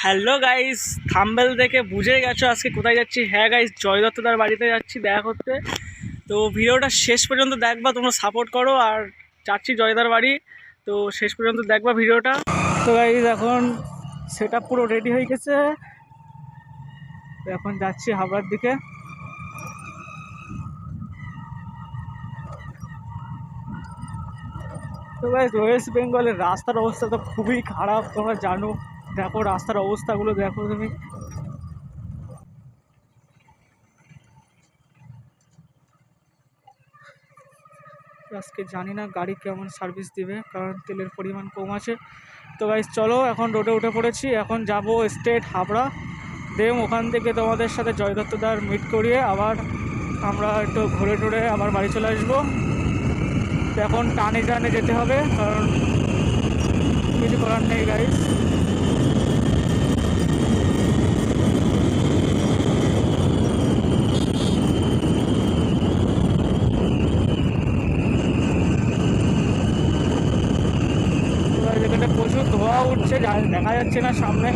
Hello guys, thumbnail দেখে বুঝে গেছো আজকে কোথায় যাচ্ছি। হ্যাঁ গাইস, জয় দত্তদার বাড়িতে যাচ্ছি দেখা করতে। তো ভিডিওটা শেষ পর্যন্ত দেখবা, তোমরা সাপোর্ট করো। আর যাচ্ছি জয়দার বাড়ি, তো শেষ পর্যন্ত দেখবা ভিডিওটা। তো গাইস এখন সেট আপ পুরো রেডি হয়ে গেছে, এখন যাচ্ছি হাবড়ার দিকে। তো গাইস ওয়েস্ট বেঙ্গলের রাস্তার অবস্থা তো খুবই খারাপ, তোমরা জানো। দেখো রাস্তার অবস্থাগুলো দেখো তুমি। আজকে জানি না গাড়ি কেমন সার্ভিস দিবে, কারণ তেলের পরিমাণ কম আছে। তো গাইস চলো, এখন রোডে উঠে পড়েছি, এখন যাব স্ট্রেট হাবড়া। দেম ওখান থেকে তোমাদের সাথে জয় দত্তদার মিট করিয়ে আবার আমরা একটু ঘুরে টুরে আবার বাড়ি চলে আসবো। তো এখন টানে টানে যেতে হবে, কারণ কিছু করার নেই গাইস। যেখানে প্রচুর ধোঁয়া উঠছে, দেখা যাচ্ছে না সামনে।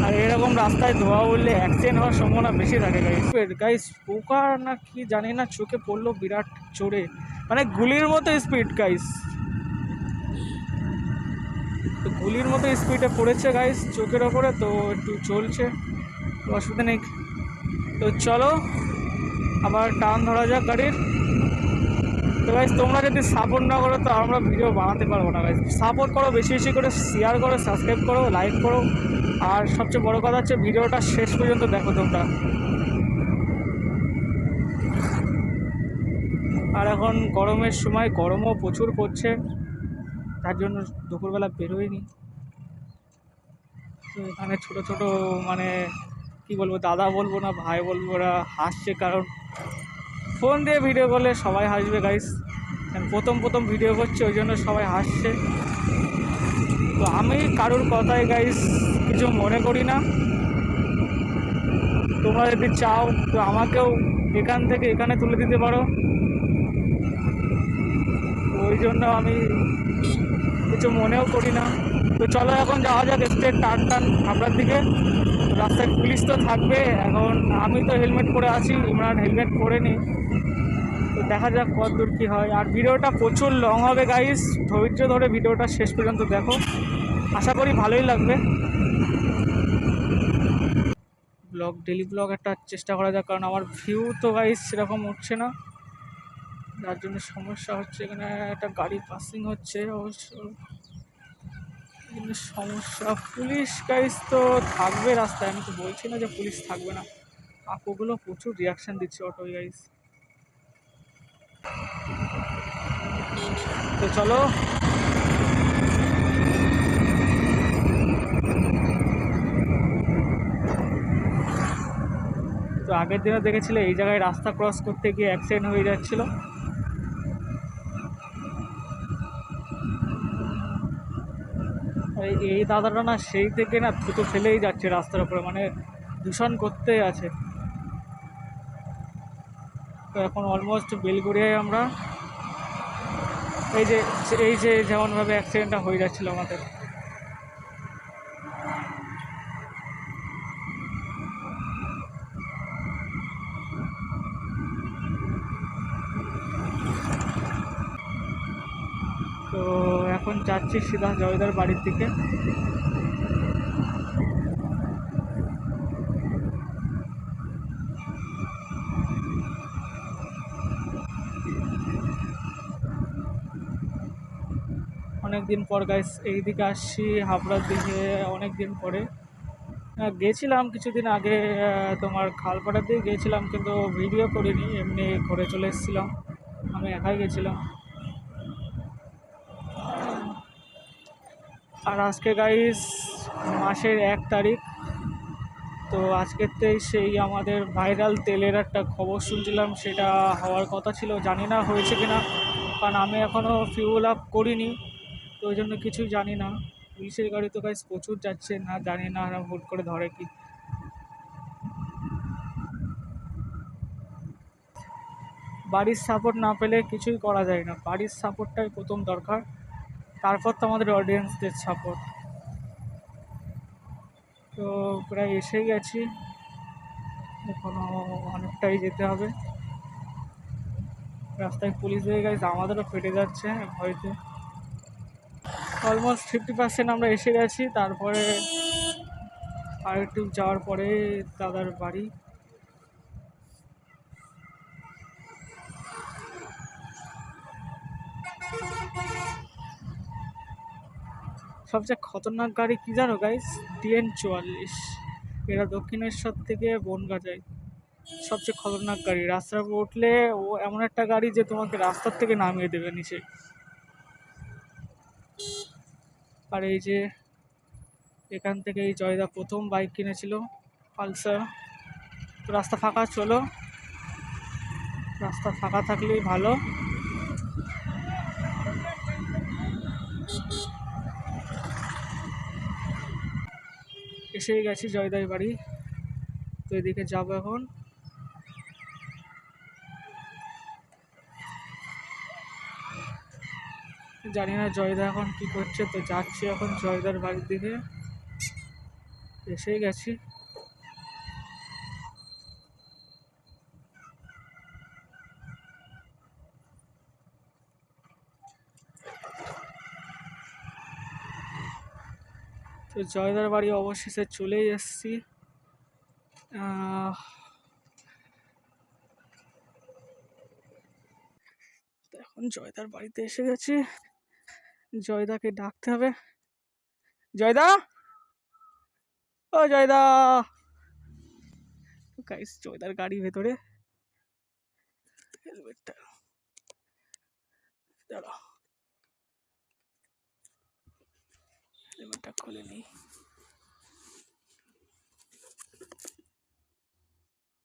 আর এরকম রাস্তায় ধোঁয়া উঠলে অ্যাক্সিডেন্ট হওয়ার সম্ভাবনা বেশি থাকে গাইস। গাইস পোকা না কি জানি না চোখে পড়লো বিরাট জোরে, মানে গুলির মতো স্পিড গাইস, গুলির মতো স্পিডে পড়েছে গাইস চোখের ওপরে। তো একটু চলছে, অসুবিধা নেই। তো চলো আবার টান ধরা যাক গাড়ির। তো গাইস তোমরা যদি সাপোর্ট না করো তো আমরা ভিডিও বানাতে পারবো না গাইস। সাপোর্ট করো, বেশি বেশি করে শেয়ার করো, সাবস্ক্রাইব করো, লাইক করো। আর সবচেয়ে বড় কথা হচ্ছে ভিডিওটা শেষ পর্যন্ত দেখো তোমরা। আর এখন গরমের সময়, গরমও প্রচুর পড়ছে, তার জন্য দুপুরবেলা বেরোয়নি। তো এখানে ছোট ছোট মানে কি বলবো, দাদা বলবো না ভাই বলবো, ওরা হাসছে, কারণ ফোন দিয়ে ভিডিও করলে সবাই হাসবে গাইস। প্রথম প্রথম ভিডিও করছে ওই জন্য সবাই হাসছে। তো আমি কারোর কথায় গাইস কিছু মনে করি না। তোমরা যদি চাও তো আমাকেও এখান থেকে এখানে তুলে দিতে পারো, ওই জন্য আমি কিছু মনেও করি না। তো চলো এখন যাওয়া যাক স্ট্রেট টান টান হাবড়ার দিকে। রাস্তায় পুলিশ তো থাকবে, এখন আমি তো হেলমেট পরে আছি, ইমরান হেলমেট পরেনি। তো দেখা যাক কত দূর কী হয়। আর ভিডিওটা প্রচুর লং হবে গাইস, ধৈর্য ধরে ভিডিওটা শেষ পর্যন্ত দেখো, আশা করি ভালোই লাগবে। ব্লগ, ডেলি ব্লগ একটা চেষ্টা করা যাক, কারণ আমার ভিউ তো গাইস সেরকম উঠছে না, যার জন্য সমস্যা হচ্ছে। এখানে একটা গাড়ি পাসিং হচ্ছে অবশ্য, সমস্যা। পুলিশ গাইস তো থাকবে রাস্তায়, আমি তো বলছি না যে পুলিশ থাকবে না। কাকুগুলো প্রচুর রিয়াকশান দিচ্ছে অটোয় গাইস। তো চলো, তো আগের দিনে দেখেছিলে এই জায়গায় রাস্তা ক্রস করতে গিয়ে অ্যাক্সিডেন্ট হয়ে যাচ্ছিল। এই দাদাটা না সেই থেকে না থুতো ফেলেই যাচ্ছে রাস্তার উপরে, মানে দূষণ করতেই আছে। তো এখন অলমোস্ট বেলগড়িয়ায় আমরা, এই যে যেমনভাবে অ্যাক্সিডেন্টটা হয়ে যাচ্ছিলো আমাদের। তো এখন যাচ্ছি সিধা জয়দার বাড়ির দিকে। অনেক দিন পর গাইস এই দিকে আসছি হাবড়ার দিকে, অনেক দিন পরে। গেছিলাম কিছুদিন আগে, তোমার খালপাড়ার দিকে গিয়েছিলাম, কিন্তু ভিডিও করিনি, এমনি ঘুরে চলে এসেছিলাম, আমি একাই গেছিলাম। আর আজকে গাইস মাসের 1 তারিখ। তো আজকের থেকে সেই আমাদের ভাইরাল তেলের একটা খবর শুনছিলাম, সেটা হওয়ার কথা ছিল, জানি না হয়েছে কিনা, কারণ আমি এখনও ফিউল আপ করিনি, তো ওই জন্য কিছুই জানি না। পুলিশের গাড়ি তো গাইস প্রচুর যাচ্ছে, না জানি না হুট করে ধরে কি। বাড়ির সাপোর্ট না পেলে কিছুই করা যায় না, বাড়ির সাপোর্টটাই প্রথম দরকার, তারপর তো আমাদের অডিয়েন্সদের সাপোর্ট। তো প্রায় এসে গেছি, এখনো অনেকটাই যেতে হবে। রাস্তায় পুলিশ হয়ে গেছে, আমাদেরও ফেটে যাচ্ছে ভয়তে। অলমোস্ট 50% আমরা এসে গেছি। তারপরে আর একটু যাওয়ার পরে দাদার বাড়ি। সবচেয়ে খতরনাক গাড়ি কি জানো গাইস? DN 44। এরা দক্ষিণেশ্বর থেকে বনগাঁ যায়। সবচেয়ে খতরনাক গাড়ি। রাস্তার উপর উঠলে ও এমন একটা গাড়ি যে তোমাকে রাস্তার থেকে নামিয়ে দেবে নিচে। আর এই যে এখান থেকে এই জয়দা প্রথম বাইক কিনেছিল, পালসার। তো রাস্তা ফাঁকা, চলো। রাস্তা ফাঁকা থাকলেই ভালো। এসেই গেছি জয়দার বাড়ি। তো এদিকে যাবো এখন। জানি না জয়দা এখন কি করছে, তো যাচ্ছি এখন জয়দার বাড়ির দিকে। এসেই গেছি। তো জয়দার বাড়ি অবশেষে চলেই এসেছি। এখন জয়দার বাড়িতে এসে গেছি। জয়দাকে ডাকতে হবে। জয়দা, ও জয়দা। গাইস, জয়দার গাড়ি ভেতরে। হেলমেটটা দাঁড়াও, হেলমেটটা খুলে নি।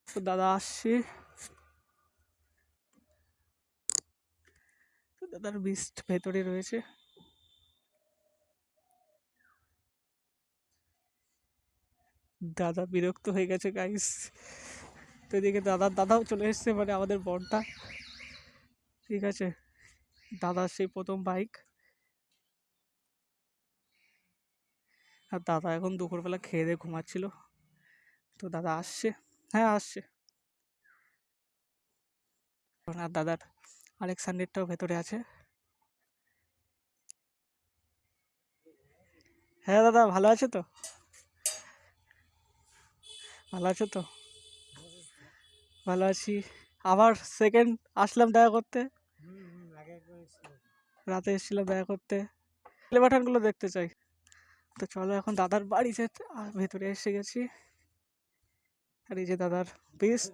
তো দাদা আসছে। তো দাদার বিস্ট ভেতরে রয়েছে। দাদা বিরক্ত হয়ে গেছে গাইস। তো এদিকে দাদাও চলে এসছে, মানে আমাদের বড়টা। ঠিক আছে, দাদার সেই প্রথম বাইক। আর দাদা এখন দুপুরবেলা খেয়ে দিয়ে ঘুমাচ্ছিল। তো দাদা আসছে। হ্যাঁ, আসছে। আর দাদার আলেকসান্ডারটাও ভেতরে আছে। হ্যাঁ দাদা, ভালো আছে তো? ভালো আছো তো? ভালো আছি। আবার সেকেন্ড আসলাম দেখা করতে। রাতে এসেছিলাম দেখা করতে। বাটনগুলো দেখতে চাই। তো চলো এখন দাদার বাড়ি যেতে। ভেতরে এসে গেছি। আর এই যে দাদার বেস্ট।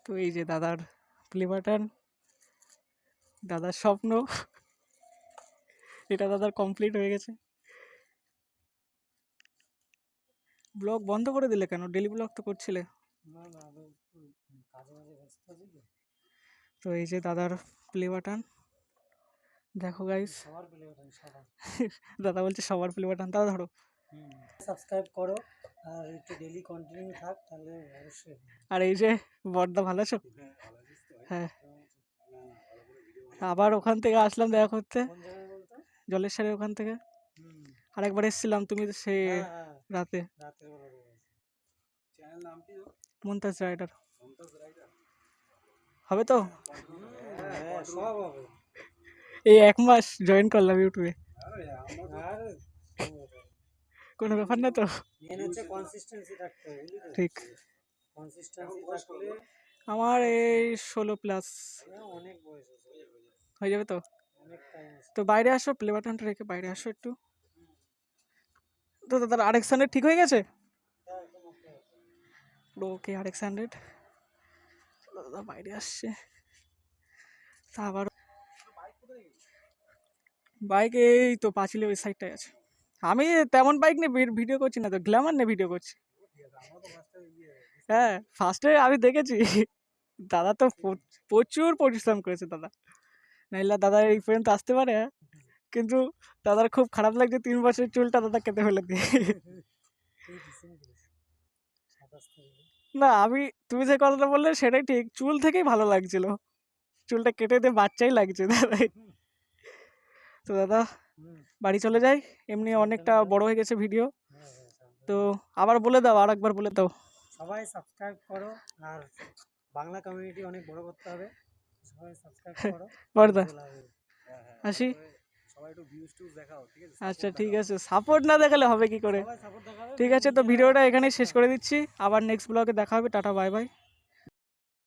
তো এই যে দাদার প্লে বাটন, দাদার স্বপ্ন। এটা দাদার কমপ্লিট হয়ে গেছে। ব্লগ বন্ধ করে দিলে কেন? ডেলি ব্লগ তো করছিলে। তো এই যে দাদার প্লে বাটন, দেখো গাইস। দাদা বলছে সবার প্লে বাটন। দাদা ধরো, সাবস্ক্রাইব করো আর একটু ডেলি কন্টিনিউ থাক, তাহলে অবশ্যই। আর এই যে বড়দা, ভালো আছো? হ্যাঁ, আবার ওখান থেকে আসলাম দেখা করতে, কোন জায়গায় বলতো? জলেশ্বরের ওখান থেকে। আরেকবার এসেছিলাম, তুমি তো সে রাতে। রাতের বেলা চ্যানেল নাম কি? মুমতাজ রাইডার। হবে তো? হ্যাঁ, সব হবে। এই 1 মাস জয়েন করলাম ইউটিউবে। আর কোনো ব্যাপার না তো? মেন হচ্ছে কনসিস্টেন্সি রাখতে হবে, বুঝলি তো? ঠিক। কনসিস্টেন্সি রাখলে আমার এই 16+। অনেক বয়স হয়ে যাবে তো? অনেক টাইম আছে। তো বাইরে আসো, প্লে বাটনটা রেখে বাইরে আসো একটু। তো দাদার RX 100 ঠিক হয়ে গেছে পুরো? ওকে, RX 100। দাদা বাইরে আসছে। তা আবার বাইক এই তো পাঁচিলে ওই সাইডটায় আছে। আমি তেমন বাইক নিয়ে ভিডিও করছি না তো, গ্ল্যামার নিয়ে ভিডিও করছি। হ্যাঁ, ফার্স্টে আমি দেখেছি। দাদা তো প্রচুর পরিশ্রম করেছে দাদা, নাইলে দাদা এই পর্যন্ত আসতে পারে? কিন্তু দাদার খুব খারাপ লাগছে 3 বছরের চুলটা দাদা কেটে ফেলে দিয়ে। এই রিসেন্টলি 27 তারিখে। না তুমি যে কথাটা বললে সেটাই ঠিক, চুল থেকেই ভালো লাগছিল, চুলটা কেটে দিয়ে বাচ্চাই লাগছে দাদাই। তো দাদা হুম, বাড়ি চলে যাই, এমনি অনেকটা বড় হয়ে গেছে ভিডিও। তো আবার বলে দাও, আর একবার বলে দাও। সবাই সাবস্ক্রাইব করো, আর বাংলা কমিউনিটি অনেক বড় করতে হবে, সবাই সাবস্ক্রাইব করো। বড়দা ভালো হবে। আসি। সবাই একটু ভিউজ টিউজ দেখাও, ঠিক আছে? আচ্ছা ঠিক আছে, সাপোর্ট না দেখালে হবে কি করে? সবাই সাপোর্ট দেখাবে। ঠিক আছে, তো ভিডিওটা এখানেই শেষ করে দিচ্ছি, আবার নেক্সট ব্লগে দেখা হবে, টাটা বাই বাই।